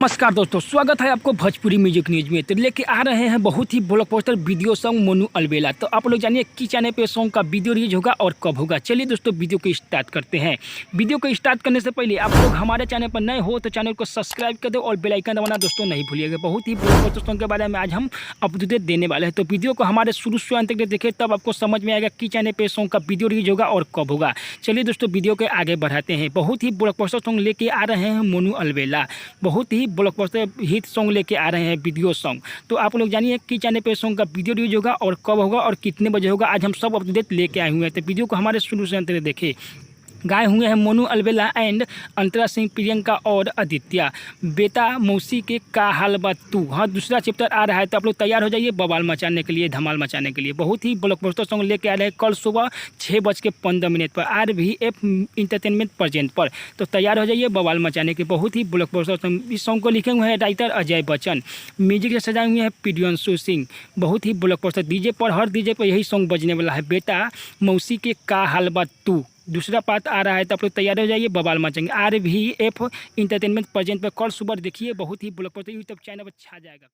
नमस्कार दोस्तों, स्वागत है आपको भोजपुरी म्यूजिक न्यूज में। तो लेके आ रहे हैं बहुत ही ब्लॉकबस्टर वीडियो सॉन्ग मोनू अलबेला। तो आप लोग जानिए किस चैनल पे सॉन्ग का वीडियो रिलीज होगा और कब होगा। चलिए दोस्तों वीडियो को स्टार्ट करते हैं। वीडियो को स्टार्ट करने से पहले आप लोग हमारे चैनल पर नए हो तो चैनल को सब्सक्राइब कर दो और बेल आइकन दबाना दोस्तों नहीं भूलिएगा। बहुत ही ब्लॉकबस्टर सॉन्ग के बारे में आज हम अपडेट देने वाले हैं। तो वीडियो को हमारे शुरू से अंत तक देखें, तब आपको समझ में आएगा कि चैनल पे सॉन्ग का वीडियो रिलीज होगा और कब होगा। चलिए दोस्तों वीडियो के आगे बढ़ाते हैं। बहुत ही ब्लॉकबस्टर सॉन्ग लेके आ रहे हैं मोनू अलबेला। बहुत ही ब्लॉकबस्टर हिट सॉन्ग लेके आ रहे हैं वीडियो सॉन्ग। तो आप लोग जानिए कि चैनल पे सॉन्ग का वीडियो रिलीज होगा और कब होगा और कितने बजे होगा। आज हम सब अपडेट लेके आए हुए हैं। तो वीडियो को हमारे शुरू से अंत तक देखें। गाए हुए हैं मोनू अलबेला एंड अंतरा सिंह, प्रियंका और आदित्य। बेटा मौसी के का हाल बा तू। हाँ, दूसरा चैप्टर आ रहा है तो आप लोग तैयार हो जाइए बवाल मचाने के लिए, धमाल मचाने के लिए। बहुत ही ब्लॉकबस्टर सॉन्ग लेके आ रहे हैं कल सुबह 6:15 पर RVF इंटरटेनमेंट प्रेजेंट पर। तो तैयार हो जाइए बवाल मचाने के। बहुत ही ब्लॉकबस्टर सॉन्ग। इस सॉन्ग को लिखे हुए हैं राइटर अजय बच्चन, म्यूजिक से सजाए हुए हैं प्रियांशु सिंह। बहुत ही ब्लॉकबस्टर डीजे पर, हर डीजे पर यही सॉन्ग बजने वाला है। बेटा मौसी के का हाल बा तू दूसरा पार्ट आ रहा है तो आप लोग तैयार हो जाइए बवाल मचाएंगे। RVF इंटरटेनमेंट प्रेजेंट पर कल सुबह देखिए। बहुत ही ब्लॉकबस्टर यूट्यूब चैनल पर छा जाएगा।